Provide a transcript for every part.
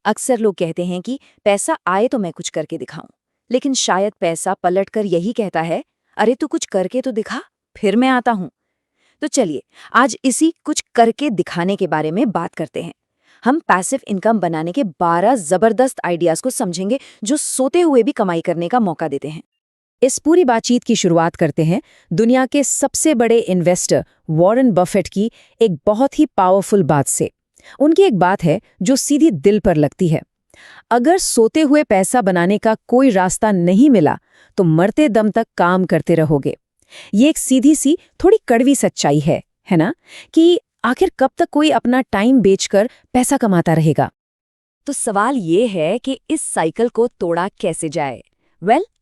अक्सर लोग कहते हैं कि पैसा आए तो मैं कुछ करके दिखाऊं, लेकिन शायद पैसा पलटकर यही कहता है, अरे तू कुछ करके तो दिखा, फिर मैं आता हूं। तो चलिए आज इसी कुछ करके दिखाने के बारे में बात करते हैं। हम पैसिव इनकम बनाने के 12 जबरदस्त आइडियाज को समझेंगे जो सोते हुए भी कमाई करने का मौका देते हैं। इस पूरी बातचीत की शुरुआत करते हैं दुनिया के सबसे बड़े इन्वेस्टर वॉरेन बफेट की एक बहुत ही पावरफुल बात से। उनकी एक बात है जो सीधी दिल पर लगती है। अगर सोते हुए पैसा बनाने का कोई रास्ता नहीं मिला तो मरते दम तक काम करते रहोगे। ये एक सीधी सी थोड़ी कड़वी सच्चाई है ना, कि आखिर कब तक कोई अपना टाइम बेचकर पैसा कमाता रहेगा। तो सवाल ये है कि इस साइकिल को तोड़ा कैसे जाए।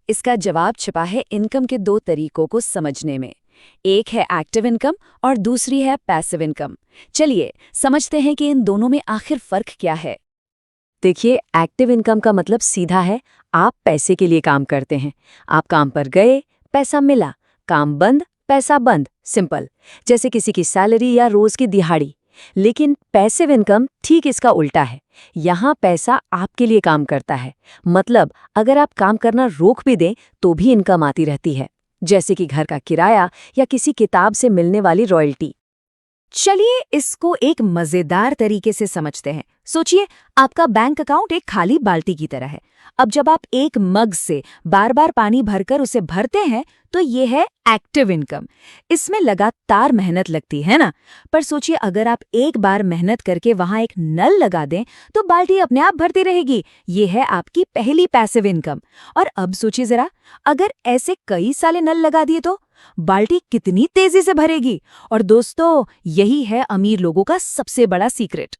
इसका जवाब छिपा है इनकम के 2 तरीकों को समझने में। एक है एक्टिव इनकम और दूसरी है पैसिव इनकम। चलिए समझते हैं कि इन दोनों में आखिर फर्क क्या है। देखिए, एक्टिव इनकम का मतलब सीधा है, आप पैसे के लिए काम करते हैं। आप काम पर गए, पैसा मिला, काम बंद, पैसा बंद, सिंपल, जैसे किसी की सैलरी या रोज की दिहाड़ी। लेकिन पैसिव इनकम ठीक इसका उल्टा है। यहाँ पैसा आपके लिए काम करता है। मतलब अगर आप काम करना रोक भी दें तो भी इनकम आती रहती है, जैसे कि घर का किराया या किसी किताब से मिलने वाली रॉयल्टी। चलिए इसको एक मजेदार तरीके से समझते हैं। सोचिए, आपका बैंक अकाउंट एक खाली बाल्टी की तरह है। अब जब आप एक मग से बार बार पानी भरकर उसे भरते हैं तो ये है एक्टिव इनकम। इसमें लगातार मेहनत लगती है ना। पर सोचिए, अगर आप एक बार मेहनत करके वहां एक नल लगा दें तो बाल्टी अपने आप भरती रहेगी। ये है आपकी पहली पैसिव इनकम। और अब सोचिए जरा, अगर ऐसे कई साले नल लगा दिए तो बाल्टी कितनी तेजी से भरेगी। और दोस्तों, यही है अमीर लोगों का सबसे बड़ा सीक्रेट।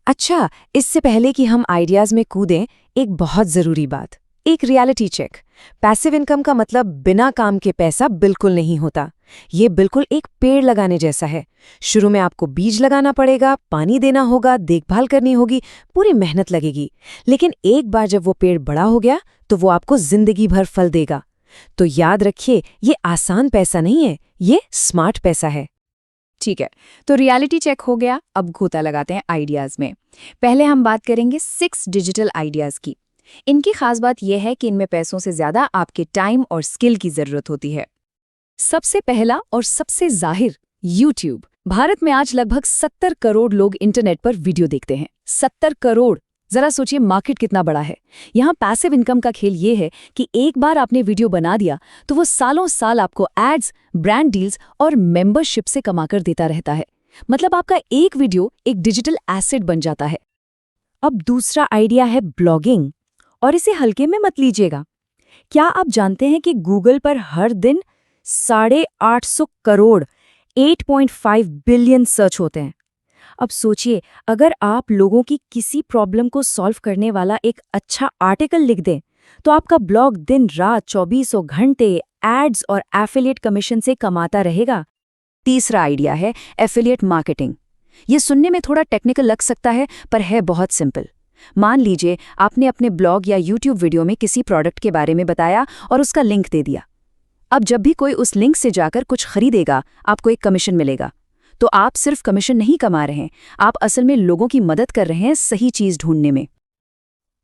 अच्छा, इससे पहले कि हम आइडियाज में कूदें, एक बहुत जरूरी बात, एक रियलिटी चेक। पैसिव इनकम का मतलब बिना काम के पैसा बिल्कुल नहीं होता। ये बिल्कुल एक पेड़ लगाने जैसा है। शुरू में आपको बीज लगाना पड़ेगा, पानी देना होगा, देखभाल करनी होगी, पूरी मेहनत लगेगी। लेकिन एक बार जब वो पेड़ बड़ा हो गया तो वो आपको जिंदगी भर फल देगा। तो याद रखिए, ये आसान पैसा नहीं है, ये स्मार्ट पैसा है। ठीक है, तो रियलिटी चेक हो गया। अब गोता लगाते हैं आइडियाज में। पहले हम बात करेंगे 6 डिजिटल आइडियाज की। इनकी खास बात यह है कि इनमें पैसों से ज्यादा आपके टाइम और स्किल की जरूरत होती है। सबसे पहला और सबसे जाहिर, यूट्यूब। भारत में आज लगभग 70 करोड़ लोग इंटरनेट पर वीडियो देखते हैं। 70 करोड़। जरा सोचिए मार्केट कितना बड़ा है। यहाँ पैसिव इनकम का खेल ये है कि एक बार आपने वीडियो बना दिया तो वो सालों साल आपको एड्स, ब्रांड डील्स और मेंबरशिप से कमाकर देता रहता है। मतलब आपका एक वीडियो एक डिजिटल एसेट बन जाता है। अब दूसरा आइडिया है ब्लॉगिंग, और इसे हल्के में मत लीजिएगा। क्या आप जानते हैं कि गूगल पर हर दिन 850 करोड़ 8.5 बिलियन सर्च होते हैं। अब सोचिए, अगर आप लोगों की किसी प्रॉब्लम को सॉल्व करने वाला एक अच्छा आर्टिकल लिख दें तो आपका ब्लॉग दिन रात 24 घंटे एड्स और एफिलिएट कमीशन से कमाता रहेगा। तीसरा आइडिया है एफिलिएट मार्केटिंग। ये सुनने में थोड़ा टेक्निकल लग सकता है, पर है बहुत सिंपल। मान लीजिए आपने अपने ब्लॉग या यूट्यूब वीडियो में किसी प्रोडक्ट के बारे में बताया और उसका लिंक दे दिया। अब जब भी कोई उस लिंक से जाकर कुछ खरीदेगा, आपको एक कमीशन मिलेगा। तो आप सिर्फ कमीशन नहीं कमा रहे हैं, आप असल में लोगों की मदद कर रहे हैं सही चीज ढूंढने में।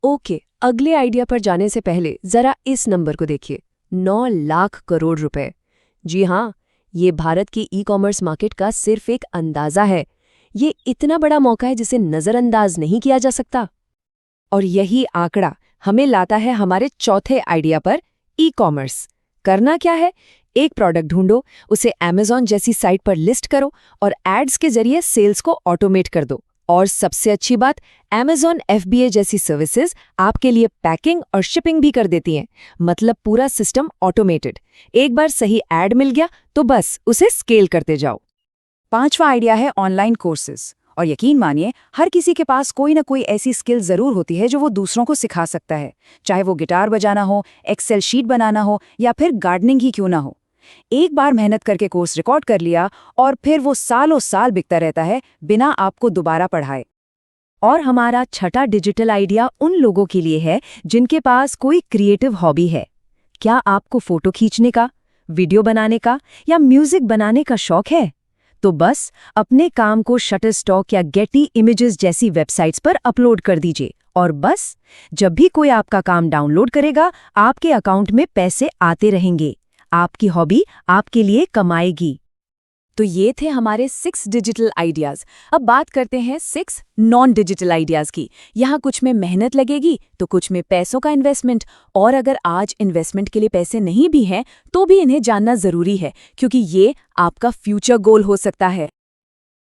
ओके, अगले आइडिया पर जाने से पहले जरा इस नंबर को देखिए, 9 लाख करोड़ रुपए। जी हाँ, ये भारत की ई कॉमर्स मार्केट का सिर्फ एक अंदाजा है। ये इतना बड़ा मौका है जिसे नजरअंदाज नहीं किया जा सकता। और यही आंकड़ा हमें लाता है हमारे चौथे आइडिया पर, ई कॉमर्स। करना क्या है? एक प्रोडक्ट ढूंढो, उसे Amazon जैसी साइट पर लिस्ट करो और एड्स के जरिए सेल्स को ऑटोमेट कर दो। और सबसे अच्छी बात, Amazon FBA जैसी सर्विसेज आपके लिए पैकिंग और शिपिंग भी कर देती हैं। मतलब पूरा सिस्टम ऑटोमेटेड। एक बार सही एड मिल गया तो बस उसे स्केल करते जाओ। पांचवा आइडिया है ऑनलाइन कोर्सेज। और यकीन मानिए, हर किसी के पास कोई ना कोई ऐसी स्किल जरूर होती है जो वो दूसरों को सिखा सकता है। चाहे वो गिटार बजाना हो, एक्सेल शीट बनाना हो या फिर गार्डनिंग ही क्यों ना हो। एक बार मेहनत करके कोर्स रिकॉर्ड कर लिया और फिर वो सालों साल बिकता रहता है बिना आपको दोबारा पढ़ाए। और हमारा छठा डिजिटल आइडिया उन लोगों के लिए है जिनके पास कोई क्रिएटिव हॉबी है। क्या आपको फोटो खींचने का, वीडियो बनाने का या म्यूजिक बनाने का शौक है? तो बस अपने काम को शटरस्टॉक या गेटी इमेजेस जैसी वेबसाइट्स पर अपलोड कर दीजिए और बस जब भी कोई आपका काम डाउनलोड करेगा आपके अकाउंट में पैसे आते रहेंगे। आपकी हॉबी आपके लिए कमाएगी। तो ये थे हमारे 6 डिजिटल आइडियाज। अब बात करते हैं 6 नॉन डिजिटल आइडियाज की। यहाँ कुछ में मेहनत लगेगी तो कुछ में पैसों का इन्वेस्टमेंट, और अगर आज इन्वेस्टमेंट के लिए पैसे नहीं भी हैं तो भी इन्हें जानना जरूरी है क्योंकि ये आपका फ्यूचर गोल हो सकता है।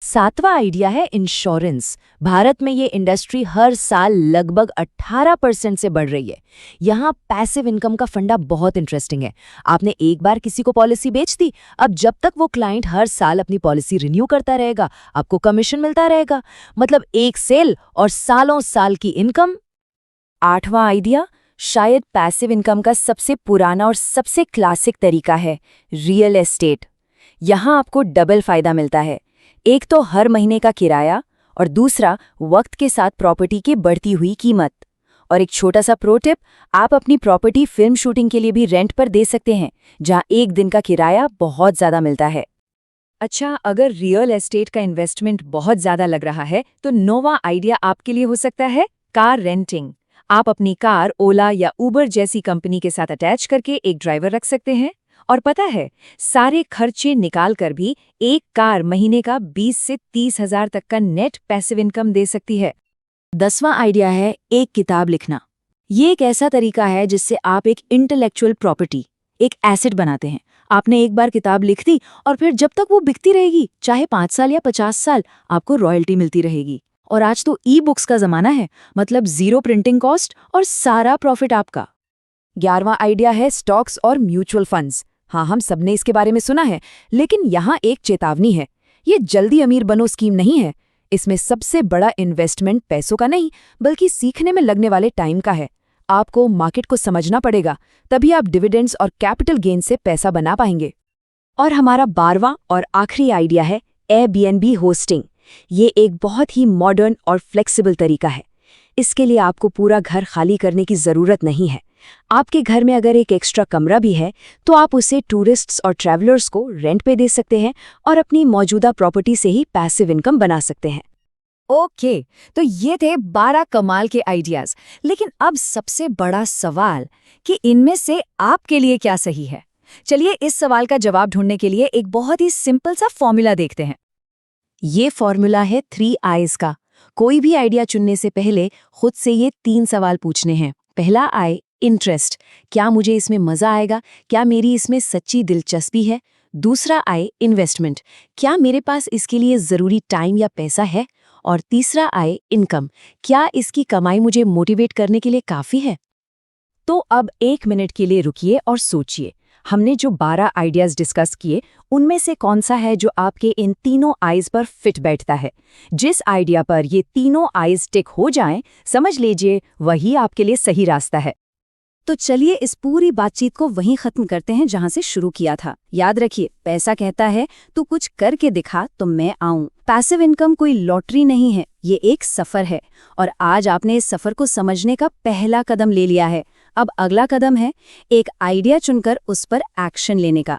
7वां आइडिया है इंश्योरेंस। भारत में ये इंडस्ट्री हर साल लगभग 18% से बढ़ रही है। यहाँ पैसिव इनकम का फंडा बहुत इंटरेस्टिंग है। आपने एक बार किसी को पॉलिसी बेच दी, अब जब तक वो क्लाइंट हर साल अपनी पॉलिसी रिन्यू करता रहेगा आपको कमीशन मिलता रहेगा। मतलब एक सेल और सालों साल की इनकम। 8वां आइडिया शायद पैसिव इनकम का सबसे पुराना और सबसे क्लासिक तरीका है, रियल एस्टेट। यहाँ आपको डबल फायदा मिलता है। एक तो हर महीने का किराया और दूसरा वक्त के साथ प्रॉपर्टी की बढ़ती हुई कीमत। और एक छोटा सा प्रो टिप, आप अपनी प्रॉपर्टी फिल्म शूटिंग के लिए भी रेंट पर दे सकते हैं जहां एक दिन का किराया बहुत ज्यादा मिलता है। अच्छा, अगर रियल एस्टेट का इन्वेस्टमेंट बहुत ज्यादा लग रहा है तो 9वां आइडिया आपके लिए हो सकता है कार रेंटिंग। आप अपनी कार ओला या उबर जैसी कंपनी के साथ अटैच करके एक ड्राइवर रख सकते हैं और पता है सारे खर्चे निकाल कर भी एक कार महीने का 20 से 30 हजार तक का नेट पैसिव इनकम दे सकती है। 10वां आइडिया है एक किताब लिखना। ये एक ऐसा तरीका है जिससे आप एक इंटेलेक्चुअल प्रॉपर्टी, एक एसेट बनाते हैं। आपने एक बार किताब लिख दी और फिर जब तक वो बिकती रहेगी, चाहे 5 साल या 50 साल, आपको रॉयल्टी मिलती रहेगी। और आज तो ई बुक्स का जमाना है, मतलब 0 प्रिंटिंग कॉस्ट और सारा प्रॉफिट आपका। 11वां आइडिया है स्टॉक्स और म्यूचुअल फंड्स। हाँ, हम सबने इसके बारे में सुना है, लेकिन यहाँ एक चेतावनी है। ये जल्दी अमीर बनो स्कीम नहीं है। इसमें सबसे बड़ा इन्वेस्टमेंट पैसों का नहीं बल्कि सीखने में लगने वाले टाइम का है। आपको मार्केट को समझना पड़ेगा, तभी आप डिविडेंड्स और कैपिटल गेन से पैसा बना पाएंगे। और हमारा 12वां और आखिरी आइडिया है एयरबीएनबी होस्टिंग। ये एक बहुत ही मॉडर्न और फ्लेक्सिबल तरीका है। इसके लिए आपको पूरा घर खाली करने की जरूरत नहीं है। आपके घर में अगर एक एक्स्ट्रा कमरा भी है तो आप उसे टूरिस्ट्स और ट्रैवलर्स को रेंट पे दे सकते हैं और अपनी मौजूदा प्रॉपर्टी से ही पैसिव इनकम बना सकते हैं। ओके, तो ये थे 12 कमाल के आइडियाज। लेकिन अब सबसे बड़ा सवाल कि इनमें से आपके लिए क्या सही है। चलिए इस सवाल का जवाब ढूंढने के लिए एक बहुत ही सिंपल सा फॉर्मूला देखते हैं। ये फॉर्मूला है 3 आईज का। कोई भी आइडिया चुनने से पहले खुद से ये 3 सवाल पूछने हैं। पहला आई, इंटरेस्ट, क्या मुझे इसमें मजा आएगा, क्या मेरी इसमें सच्ची दिलचस्पी है। दूसरा आई, इन्वेस्टमेंट, क्या मेरे पास इसके लिए जरूरी टाइम या पैसा है। और तीसरा आई, इनकम, क्या इसकी कमाई मुझे मोटिवेट करने के लिए काफी है। तो अब 1 मिनट के लिए रुकिए और सोचिए, हमने जो 12 आइडियाज डिस्कस किए उनमें से कौन सा है जो आपके इन तीनों आइज पर फिट बैठता है। जिस आइडिया पर ये तीनों आइज टिक हो जाएं, समझ लीजिए वही आपके लिए सही रास्ता है। तो चलिए इस पूरी बातचीत को वहीं खत्म करते हैं जहां से शुरू किया था। याद रखिए, पैसा कहता है तू कुछ करके दिखा तो मैं आऊं। पैसिव इनकम कोई लॉटरी नहीं है, ये एक सफर है और आज आपने इस सफर को समझने का पहला कदम ले लिया है। अब अगला कदम है एक आइडिया चुनकर उस पर एक्शन लेने का।